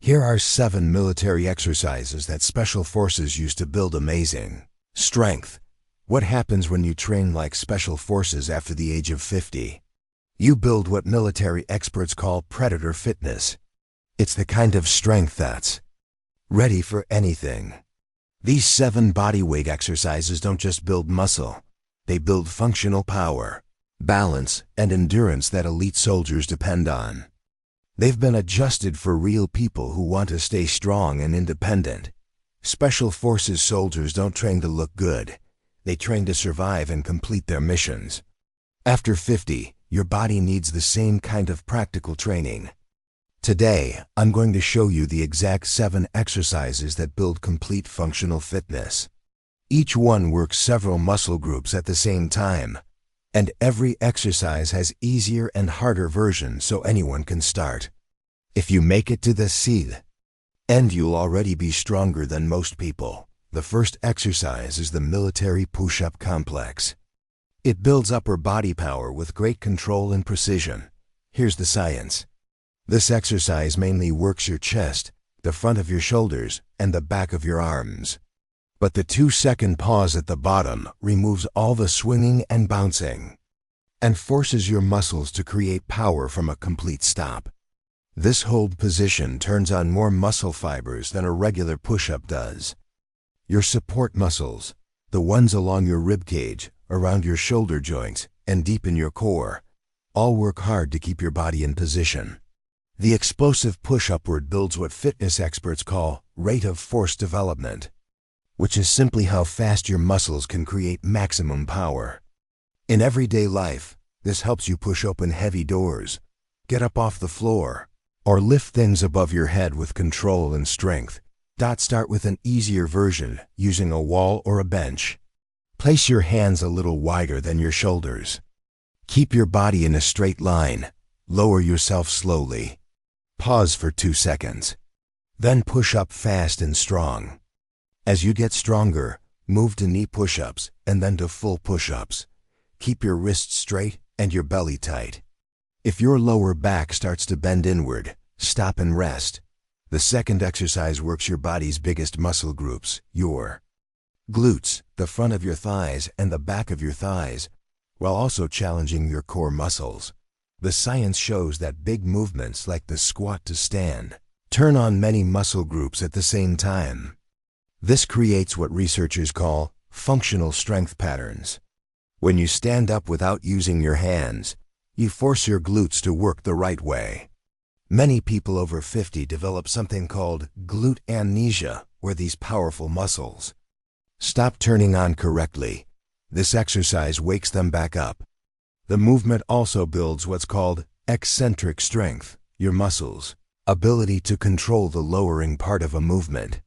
Here are 7 military exercises that special forces use to build amazing strength. What happens when you train like special forces after the age of 50? You build what military experts call predator fitness. It's the kind of strength that's ready for anything. These 7 bodyweight exercises don't just build muscle. They build functional power, balance, and endurance that elite soldiers depend on. They've been adjusted for real people who want to stay strong and independent. Special Forces soldiers don't train to look good. They train to survive and complete their missions. After 50, your body needs the same kind of practical training. Today, I'm going to show you the exact 7 exercises that build complete functional fitness. Each one works several muscle groups at the same time, and every exercise has easier and harder versions so anyone can start. If you make it to the end, you'll already be stronger than most people. The first exercise is the military push-up complex. It builds upper body power with great control and precision. Here's the science. This exercise mainly works your chest, the front of your shoulders, and the back of your arms. But the 2-second pause at the bottom removes all the swinging and bouncing, and forces your muscles to create power from a complete stop. This hold position turns on more muscle fibers than a regular push-up does. Your support muscles, the ones along your rib cage, around your shoulder joints, and deep in your core, all work hard to keep your body in position. The explosive push upward builds what fitness experts call rate of force development, which is simply how fast your muscles can create maximum power. In everyday life, this helps you push open heavy doors, get up off the floor, or lift things above your head with control and strength. Start with an easier version using a wall or a bench. Place your hands a little wider than your shoulders. Keep your body in a straight line. Lower yourself slowly. Pause for 2 seconds. Then push up fast and strong. As you get stronger, move to knee push-ups and then to full push-ups. Keep your wrists straight and your belly tight. If your lower back starts to bend inward, stop and rest. The second exercise works your body's biggest muscle groups, your glutes, the front of your thighs and the back of your thighs, while also challenging your core muscles. The science shows that big movements like the squat to stand turn on many muscle groups at the same time. This creates what researchers call functional strength patterns. When you stand up without using your hands, you force your glutes to work the right way. Many people over 50 develop something called glute amnesia, where these powerful muscles stop turning on correctly. This exercise wakes them back up. The movement also builds what's called eccentric strength, your muscles' ability to control the lowering part of a movement.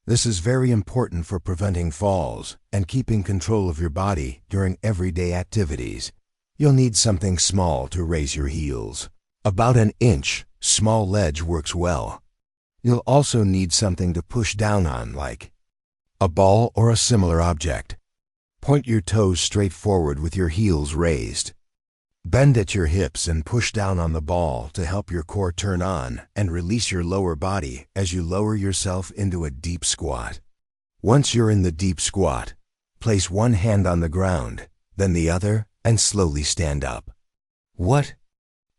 This is very important for preventing falls and keeping control of your body during everyday activities. You'll need something small to raise your heels. About an inch, small ledge works well. You'll also need something to push down on, like a ball or a similar object. Point your toes straight forward with your heels raised. Bend at your hips and push down on the ball to help your core turn on and release your lower body as you lower yourself into a deep squat. Once you're in the deep squat, place one hand on the ground, then the other, and slowly stand up. What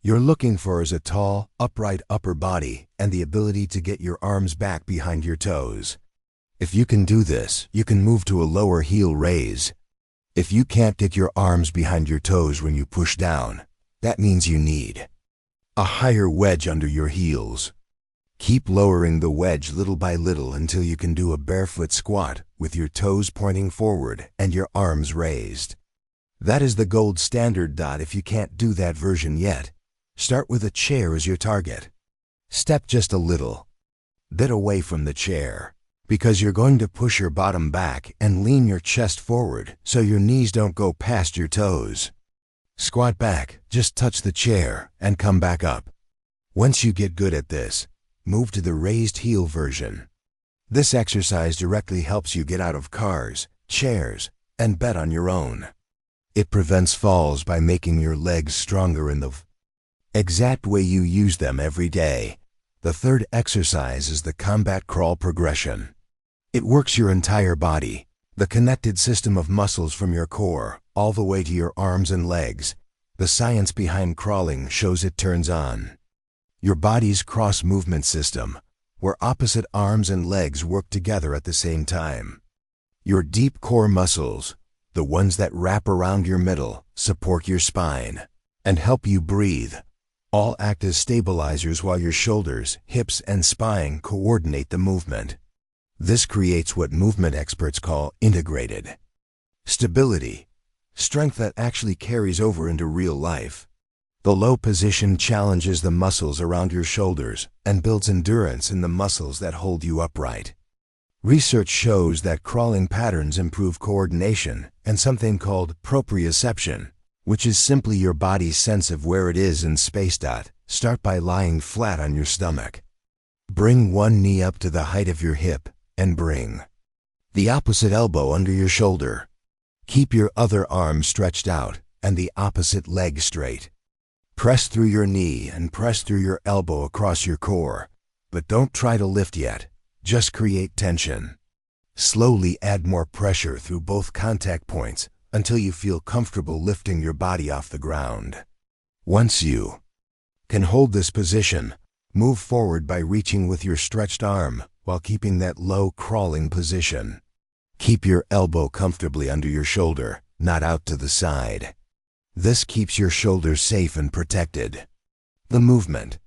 you're looking for is a tall, upright upper body and the ability to get your arms back behind your toes. If you can do this, you can move to a lower heel raise. If you can't get your arms behind your toes when you push down, that means you need a higher wedge under your heels. Keep lowering the wedge little by little until you can do a barefoot squat with your toes pointing forward and your arms raised. That is the gold standard. If you can't do that version yet, start with a chair as your target. Step just a little bit away from the chair, because you're going to push your bottom back and lean your chest forward so your knees don't go past your toes. Squat back, just touch the chair, and come back up. Once you get good at this, move to the raised heel version. This exercise directly helps you get out of cars, chairs, and bed on your own. It prevents falls by making your legs stronger in the exact way you use them every day. The third exercise is the combat crawl progression. It works your entire body, the connected system of muscles from your core, all the way to your arms and legs. The science behind crawling shows it turns on your body's cross-movement system, where opposite arms and legs work together at the same time. Your deep core muscles, the ones that wrap around your middle, support your spine, and help you breathe, all act as stabilizers while your shoulders, hips, and spine coordinate the movement. This creates what movement experts call integrated stability, strength that actually carries over into real life. The low position challenges the muscles around your shoulders and builds endurance in the muscles that hold you upright. Research shows that crawling patterns improve coordination and something called proprioception, which is simply your body's sense of where it is in space. Start by lying flat on your stomach. Bring one knee up to the height of your hip and bring the opposite elbow under your shoulder. Keep your other arm stretched out and the opposite leg straight. Press through your knee and press through your elbow across your core, but don't try to lift yet, just create tension. Slowly add more pressure through both contact points until you feel comfortable lifting your body off the ground. Once you can hold this position, move forward by reaching with your stretched arm while keeping that low crawling position. Keep your elbow comfortably under your shoulder, not out to the side. This keeps your shoulders safe and protected. The movement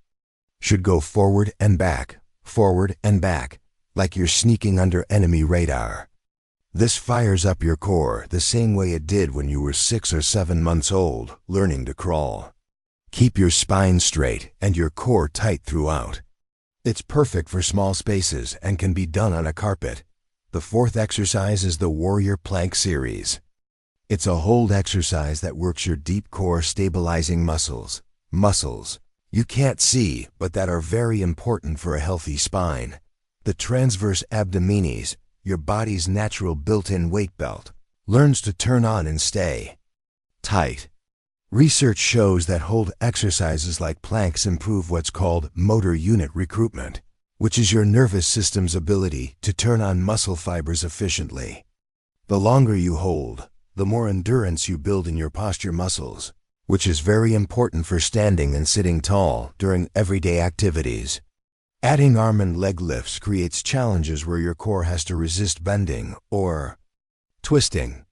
should go forward and back, like you're sneaking under enemy radar. This fires up your core the same way it did when you were 6 or 7 months old, learning to crawl. Keep your spine straight and your core tight throughout. It's perfect for small spaces and can be done on a carpet. The fourth exercise is the Warrior Plank series. It's a hold exercise that works your deep core stabilizing muscles you can't see but that are very important for a healthy spine. The transverse abdominis, your body's natural built-in weight belt, learns to turn on and stay tight. Research shows that hold exercises like planks improve what's called motor unit recruitment, which is your nervous system's ability to turn on muscle fibers efficiently. The longer you hold, the more endurance you build in your posture muscles, which is very important for standing and sitting tall during everyday activities. Adding arm and leg lifts creates challenges where your core has to resist bending or twisting.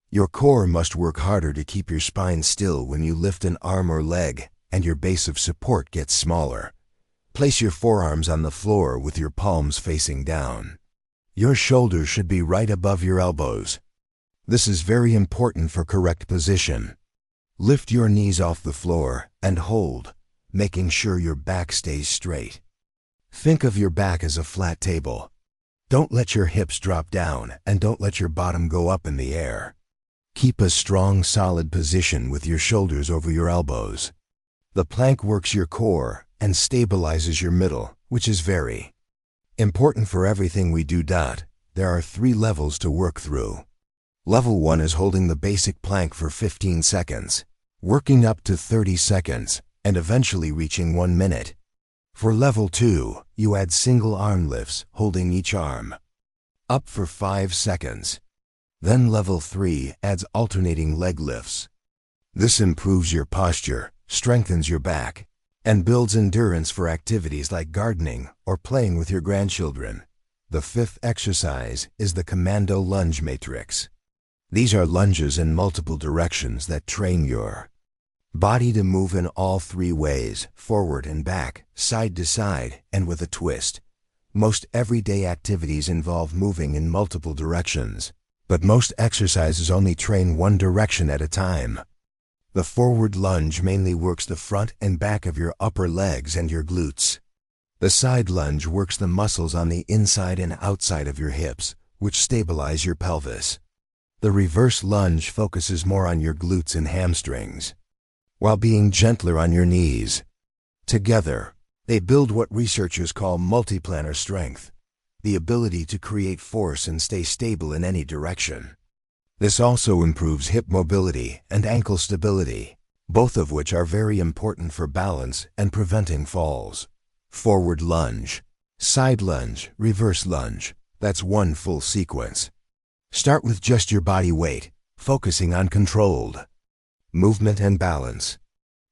Your core must work harder to keep your spine still when you lift an arm or leg, and your base of support gets smaller. Place your forearms on the floor with your palms facing down. Your shoulders should be right above your elbows. This is very important for correct position. Lift your knees off the floor and hold, making sure your back stays straight. Think of your back as a flat table. Don't let your hips drop down and don't let your bottom go up in the air. Keep a strong, solid position with your shoulders over your elbows. The plank works your core and stabilizes your middle, which is very important for everything we do. There are 3 levels to work through. Level 1 is holding the basic plank for 15 seconds, working up to 30 seconds, and eventually reaching 1 minute. For level 2, you add single arm lifts, holding each arm up for 5 seconds. Then level 3 adds alternating leg lifts. This improves your posture, strengthens your back, and builds endurance for activities like gardening or playing with your grandchildren. The 5th exercise is the Commando Lunge Matrix. These are lunges in multiple directions that train your body to move in all 3 ways, forward and back, side to side, and with a twist. Most everyday activities involve moving in multiple directions, but most exercises only train one direction at a time. The forward lunge mainly works the front and back of your upper legs and your glutes. The side lunge works the muscles on the inside and outside of your hips, which stabilize your pelvis. The reverse lunge focuses more on your glutes and hamstrings, while being gentler on your knees. Together, they build what researchers call multiplanar strength, the ability to create force and stay stable in any direction. This also improves hip mobility and ankle stability, both of which are very important for balance and preventing falls. forward lunge, side lunge, reverse lunge. That's one full sequence. Start with just your body weight, focusing on controlled movement and balance.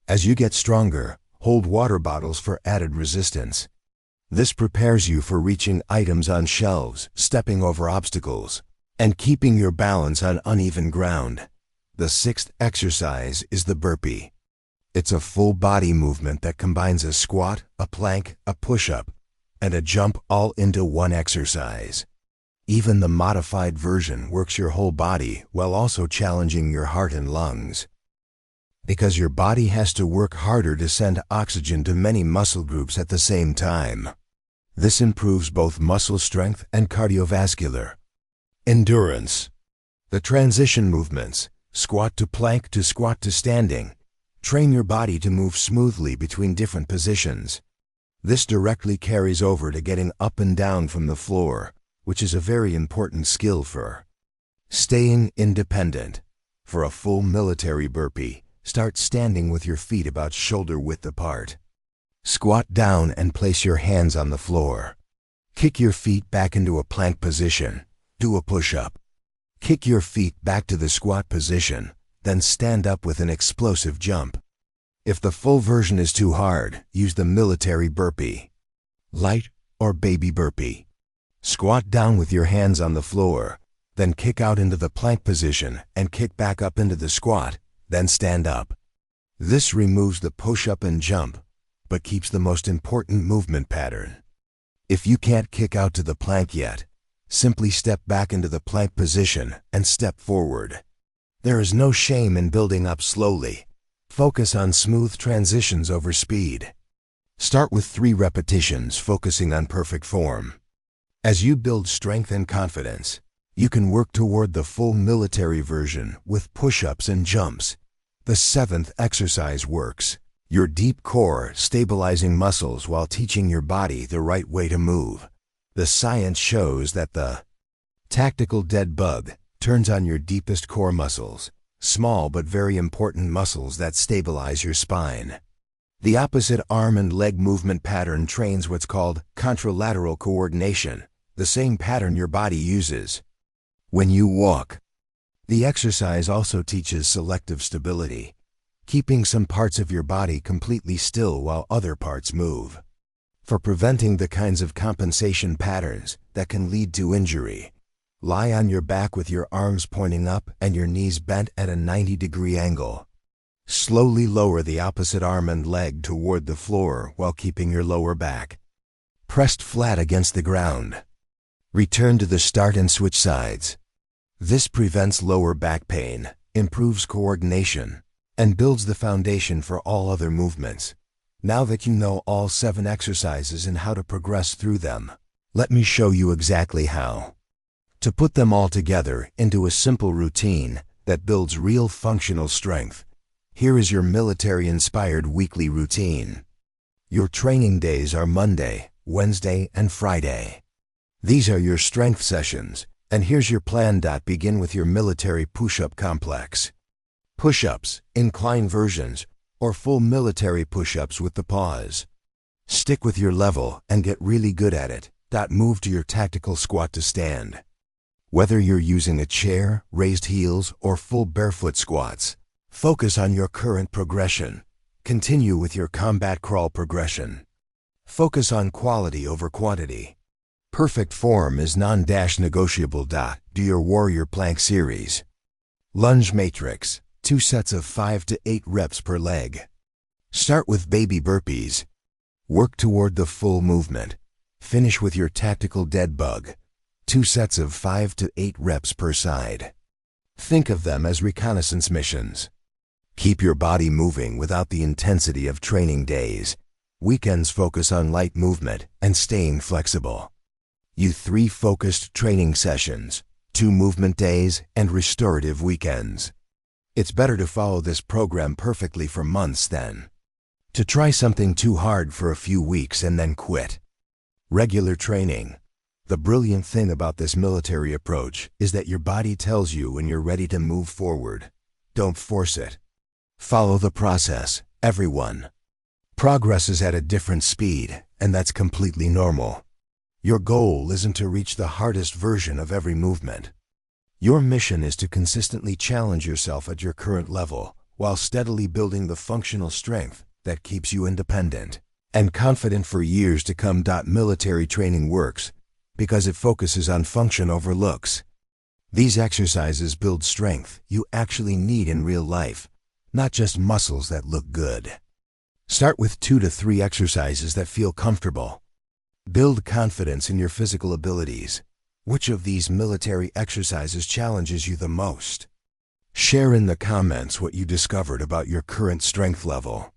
As you get stronger, hold water bottles for added resistance. This prepares you for reaching items on shelves, stepping over obstacles, and keeping your balance on uneven ground. The sixth exercise is the burpee. It's a full body movement that combines a squat, a plank, a push-up, and a jump all into one exercise. Even the modified version works your whole body while also challenging your heart and lungs. Because your body has to work harder to send oxygen to many muscle groups at the same time. This improves both muscle strength and cardiovascular endurance. The transition movements, squat to plank to squat to standing, train your body to move smoothly between different positions. This directly carries over to getting up and down from the floor, which is a very important skill for staying independent. For a full military burpee, start standing with your feet about shoulder width apart. Squat down and place your hands on the floor. Kick your feet back into a plank position. Do a push-up. Kick your feet back to the squat position, then stand up with an explosive jump. If the full version is too hard, use the military burpee, light or baby burpee. Squat down with your hands on the floor, then kick out into the plank position and kick back up into the squat, then stand up. This removes the push-up and jump, but keeps the most important movement pattern. If you can't kick out to the plank yet, simply step back into the plank position and step forward. There is no shame in building up slowly. Focus on smooth transitions over speed. Start with 3 repetitions, focusing on perfect form. As you build strength and confidence, you can work toward the full military version with push-ups and jumps. The 7th exercise works your deep core, stabilizing muscles while teaching your body the right way to move. The science shows that the tactical dead bug turns on your deepest core muscles, small but very important muscles that stabilize your spine. The opposite arm and leg movement pattern trains what's called contralateral coordination, the same pattern your body uses when you walk. The exercise also teaches selective stability, keeping some parts of your body completely still while other parts move. For preventing the kinds of compensation patterns that can lead to injury, lie on your back with your arms pointing up and your knees bent at a 90-degree angle. Slowly lower the opposite arm and leg toward the floor while keeping your lower back pressed flat against the ground. Return to the start and switch sides. This prevents lower back pain, improves coordination, and builds the foundation for all other movements. Now that you know all 7 exercises and how to progress through them, let me show you exactly how to put them all together into a simple routine that builds real functional strength. Here is your military-inspired weekly routine. Your training days are Monday, Wednesday, and Friday. These are your strength sessions, and here's your plan. Begin with your military push-up complex. Push-ups, incline versions, or full military push-ups with the pause. Stick with your level and get really good at it. Move to your tactical squat to stand. Whether you're using a chair, raised heels, or full barefoot squats, focus on your current progression. Continue with your combat crawl progression. Focus on quality over quantity. Perfect form is non-negotiable. Do your warrior plank series. Lunge matrix. 2 sets of 5 to 8 reps per leg. Start with baby burpees. Work toward the full movement. Finish with your tactical dead bug. 2 sets of 5 to 8 reps per side. Think of them as reconnaissance missions. Keep your body moving without the intensity of training days. Weekends focus on light movement and staying flexible. 3 focused training sessions, 2 movement days, and restorative weekends. It's better to follow this program perfectly for months than to try something too hard for a few weeks and then quit. Regular training. The brilliant thing about this military approach is that your body tells you when you're ready to move forward. Don't force it. Follow the process, everyone. Progress is at a different speed, and that's completely normal. Your goal isn't to reach the hardest version of every movement. Your mission is to consistently challenge yourself at your current level, while steadily building the functional strength that keeps you independent and confident for years to come. Military training works because it focuses on function over looks. These exercises build strength you actually need in real life, not just muscles that look good. Start with 2 to 3 exercises that feel comfortable. Build confidence in your physical abilities. Which of these military exercises challenges you the most? Share in the comments what you discovered about your current strength level.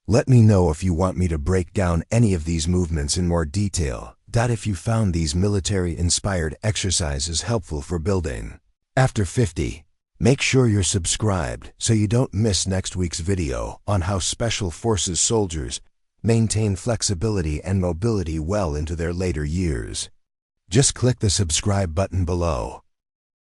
Let me know if you want me to break down any of these movements in more detail. If you found these military-inspired exercises helpful for building. After 50, make sure you're subscribed so you don't miss next week's video on how Special Forces soldiers maintain flexibility and mobility well into their later years. Just click the subscribe button below.